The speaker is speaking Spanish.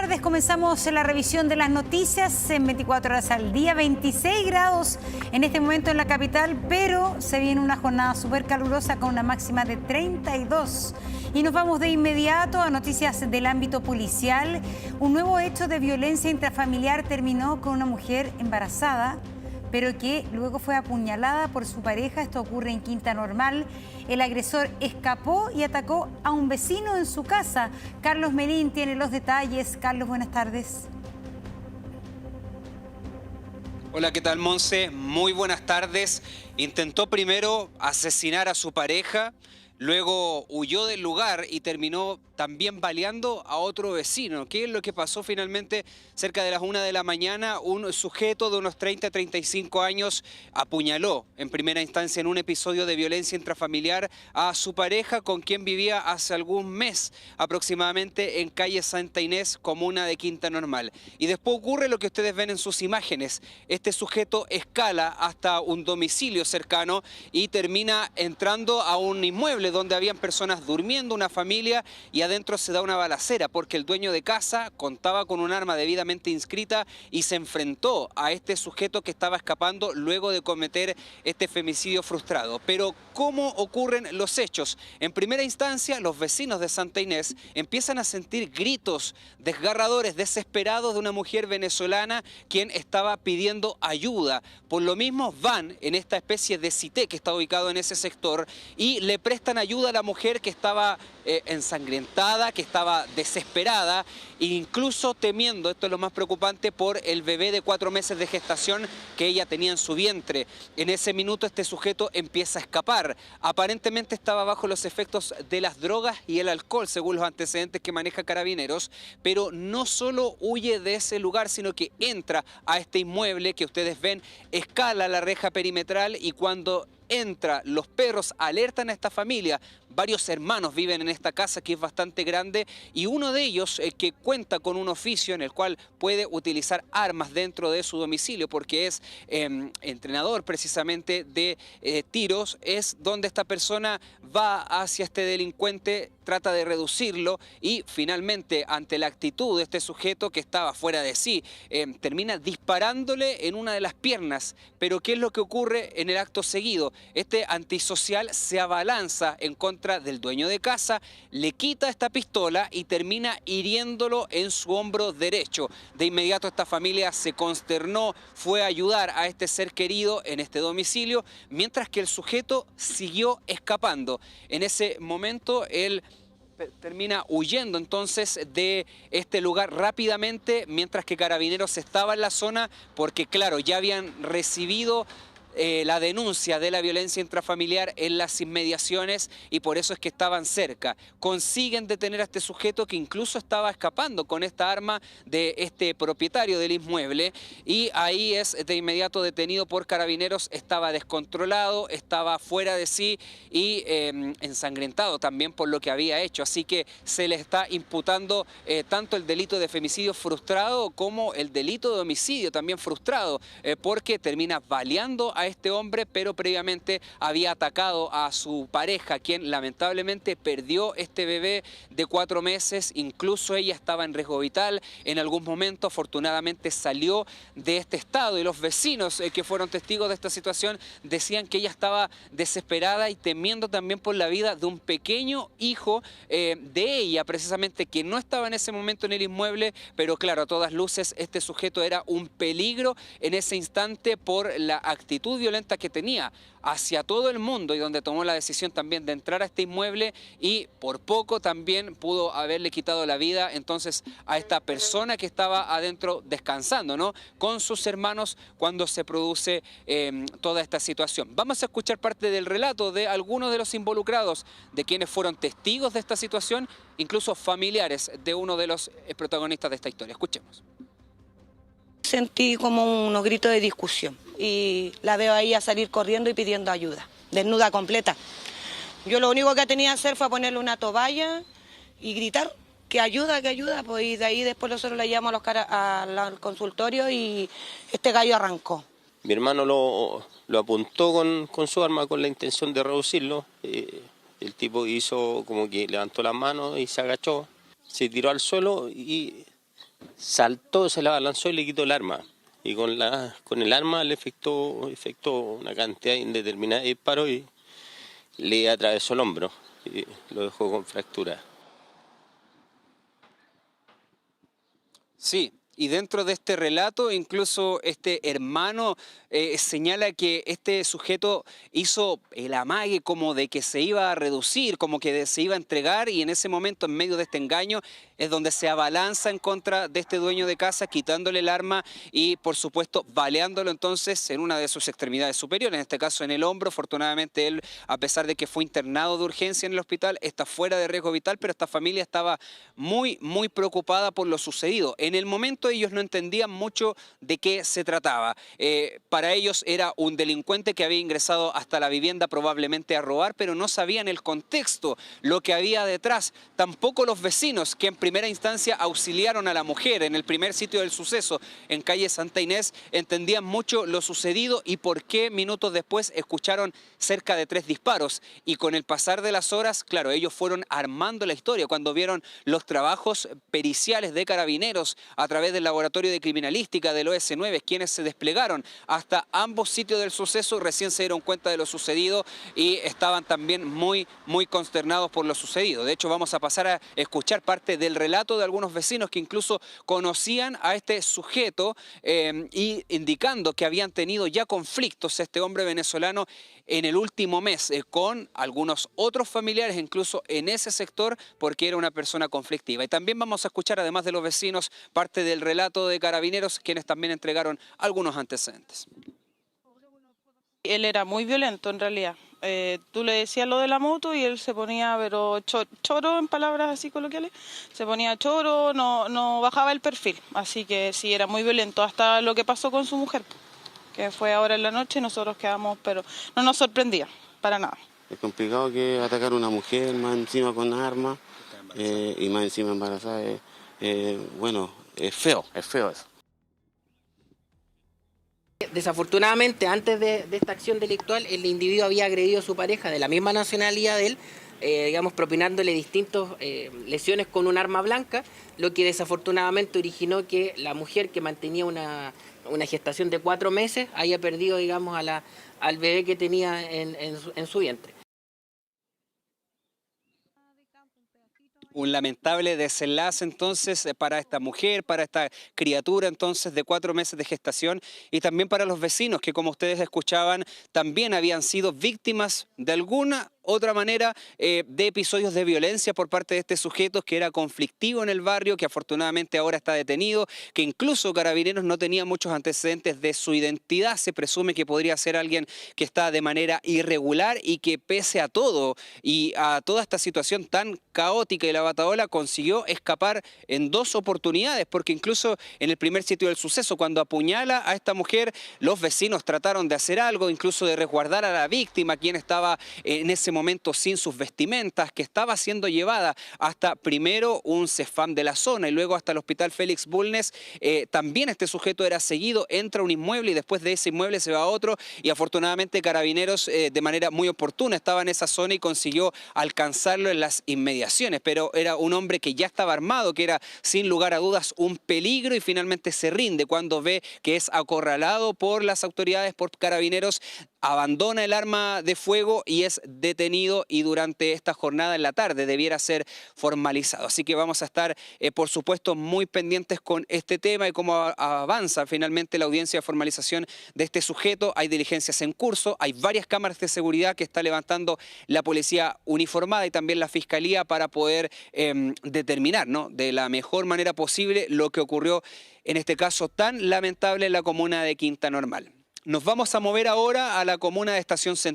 tardes. Comenzamos la revisión de las noticias en 24 horas al día. 26 grados en este momento en la capital, pero se viene una jornada súper calurosa con una máxima de 32. Y nos vamos de inmediato a noticias del ámbito policial. Un nuevo hecho de violencia intrafamiliar terminó con una mujer embarazada, pero que luego fue apuñalada por su pareja. Esto ocurre en Quinta Normal. El agresor escapó y atacó a un vecino en su casa. Carlos Merín tiene los detalles. Carlos, buenas tardes. Hola, ¿qué tal, Monse? Muy buenas tardes. Intentó primero asesinar a su pareja, luego huyó del lugar y terminó también baleando a otro vecino. ¿Qué es lo que pasó finalmente? Cerca de las 1 de la mañana, un sujeto de unos 30 a 35 años apuñaló en primera instancia en un episodio de violencia intrafamiliar a su pareja, con quien vivía hace algún mes aproximadamente en calle Santa Inés, comuna de Quinta Normal. Y después ocurre lo que ustedes ven en sus imágenes. Este sujeto escala hasta un domicilio cercano y termina entrando a un inmueble donde habían personas durmiendo, una familia, y adentro se da una balacera porque el dueño de casa contaba con un arma debidamente inscrita y se enfrentó a este sujeto que estaba escapando luego de cometer este femicidio frustrado. Pero ¿cómo ocurren los hechos? En primera instancia, los vecinos de Santa Inés empiezan a sentir gritos desgarradores, desesperados, de una mujer venezolana quien estaba pidiendo ayuda. Por lo mismo van en esta especie de cité que está ubicado en ese sector y le prestan ayuda a la mujer que estaba ensangrentada, que estaba desesperada, incluso temiendo, esto es lo más preocupante, por el bebé de 4 meses de gestación que ella tenía en su vientre. En ese minuto este sujeto empieza a escapar. Aparentemente estaba bajo los efectos de las drogas y el alcohol, según los antecedentes que maneja Carabineros, pero no solo huye de ese lugar, sino que entra a este inmueble que ustedes ven, escala la reja perimetral y cuando entra, los perros alertan a esta familia. Varios hermanos viven en esta casa que es bastante grande y uno de ellos que cuenta con un oficio en el cual puede utilizar armas dentro de su domicilio porque es entrenador precisamente de tiros, es donde esta persona va hacia este delincuente, trata de reducirlo y finalmente ante la actitud de este sujeto que estaba fuera de sí, termina disparándole en una de las piernas. Pero ¿qué es lo que ocurre en el acto seguido? Este antisocial se abalanza en contra del dueño de casa, le quita esta pistola y termina hiriéndolo en su hombro derecho. De inmediato esta familia se consternó, fue a ayudar a este ser querido en este domicilio, mientras que el sujeto siguió escapando. En ese momento él termina huyendo entonces de este lugar rápidamente, mientras que Carabineros estaba en la zona porque, claro, ya habían recibido la denuncia de la violencia intrafamiliar en las inmediaciones y por eso es que estaban cerca. Consiguen detener a este sujeto que incluso estaba escapando con esta arma de este propietario del inmueble y ahí es de inmediato detenido por Carabineros. Estaba descontrolado, estaba fuera de sí y ensangrentado también por lo que había hecho. Así que se le está imputando tanto el delito de femicidio frustrado como el delito de homicidio también frustrado porque termina baleando a este hombre, pero previamente había atacado a su pareja, quien lamentablemente perdió este bebé de 4 meses. Incluso ella estaba en riesgo vital. En algún momento, afortunadamente, salió de este estado y los vecinos que fueron testigos de esta situación decían que ella estaba desesperada y temiendo también por la vida de un pequeño hijo de ella, precisamente, que no estaba en ese momento en el inmueble, pero claro, a todas luces este sujeto era un peligro en ese instante por la actitud violenta que tenía hacia todo el mundo y donde tomó la decisión también de entrar a este inmueble y por poco también pudo haberle quitado la vida entonces a esta persona que estaba adentro descansando, ¿no?, con sus hermanos cuando se produce toda esta situación. Vamos a escuchar parte del relato de algunos de los involucrados, de quienes fueron testigos de esta situación, incluso familiares de uno de los protagonistas de esta historia. Escuchemos. Sentí como unos gritos de discusión y la veo ahí a salir corriendo y pidiendo ayuda, desnuda completa. Yo lo único que tenía que hacer fue ponerle una toalla y gritar que ayuda, pues, y de ahí después nosotros le llevamos al consultorio y este gallo arrancó. Mi hermano lo apuntó con su arma con la intención de reducirlo. El tipo hizo como que levantó las manos y se agachó, se tiró al suelo y saltó, se la abalanzó y le quitó el arma. Y con el arma le efectuó una cantidad indeterminada de disparos y le atravesó el hombro y lo dejó con fractura. Sí, y dentro de este relato, incluso este hermano señala que este sujeto hizo el amague como de que se iba a reducir, como que se iba a entregar, y en ese momento, en medio de este engaño, es donde se abalanza en contra de este dueño de casa, quitándole el arma y, por supuesto, baleándolo entonces en una de sus extremidades superiores, en este caso en el hombro. Afortunadamente él, a pesar de que fue internado de urgencia en el hospital, está fuera de riesgo vital, pero esta familia estaba muy preocupada por lo sucedido. En el momento ellos no entendían mucho de qué se trataba. Para ellos era un delincuente que había ingresado hasta la vivienda probablemente a robar, pero no sabían el contexto, lo que había detrás. Tampoco los vecinos, que en primera instancia auxiliaron a la mujer en el primer sitio del suceso, en calle Santa Inés, entendían mucho lo sucedido y por qué minutos después escucharon cerca de 3 disparos. Y con el pasar de las horas, claro, ellos fueron armando la historia. Cuando vieron los trabajos periciales de Carabineros a través del Laboratorio de Criminalística del OS9, quienes se desplegaron hasta ambos sitios del suceso, recién se dieron cuenta de lo sucedido y estaban también muy consternados por lo sucedido. De hecho, vamos a pasar a escuchar parte del relato de algunos vecinos que incluso conocían a este sujeto y indicando que habían tenido ya conflictos este hombre venezolano en el último mes con algunos otros familiares, incluso en ese sector, porque era una persona conflictiva. Y también vamos a escuchar, además de los vecinos, parte del relato de Carabineros, quienes también entregaron algunos antecedentes. Él era muy violento en realidad. Tú le decías lo de la moto y él se ponía, pero choro en palabras así coloquiales, se ponía choro, no bajaba el perfil. Así que sí, era muy violento, hasta lo que pasó con su mujer, que fue ahora en la noche, nosotros quedamos, pero no nos sorprendía, para nada. Es complicado que atacar a una mujer, más encima con armas, y más encima embarazada, bueno, es feo eso. Desafortunadamente, antes de esta acción delictual, el individuo había agredido a su pareja de la misma nacionalidad de él, digamos, propinándole distintas lesiones con un arma blanca, lo que desafortunadamente originó que la mujer, que mantenía una gestación de 4 meses, haya perdido, digamos, al bebé que tenía en su vientre. Un lamentable desenlace entonces para esta mujer, para esta criatura entonces de 4 meses de gestación, y también para los vecinos que, como ustedes escuchaban, también habían sido víctimas de alguna otra manera de episodios de violencia por parte de este sujeto que era conflictivo en el barrio, que afortunadamente ahora está detenido, que incluso Carabineros no tenía muchos antecedentes de su identidad. Se presume que podría ser alguien que está de manera irregular y que, pese a todo y a toda esta situación tan caótica y la batahola, consiguió escapar en 2 oportunidades, porque incluso en el primer sitio del suceso, cuando apuñala a esta mujer, los vecinos trataron de hacer algo, incluso de resguardar a la víctima, quien estaba en ese momento sin sus vestimentas, que estaba siendo llevada hasta primero un CEFAM de la zona y luego hasta el Hospital Félix Bulnes. También este sujeto era seguido, entra a un inmueble y después de ese inmueble se va a otro, y afortunadamente Carabineros de manera muy oportuna estaba en esa zona y consiguió alcanzarlo en las inmediaciones, pero era un hombre que ya estaba armado, que era sin lugar a dudas un peligro, y finalmente se rinde cuando ve que es acorralado por las autoridades, por Carabineros, abandona el arma de fuego y es detenido, y durante esta jornada en la tarde debiera ser formalizado. Así que vamos a estar, por supuesto, muy pendientes con este tema y cómo avanza finalmente la audiencia de formalización de este sujeto. Hay diligencias en curso, hay varias cámaras de seguridad que está levantando la policía uniformada y también la fiscalía para poder determinar, ¿no?, de la mejor manera posible lo que ocurrió en este caso tan lamentable en la comuna de Quinta Normal. Nos vamos a mover ahora a la comuna de Estación Central.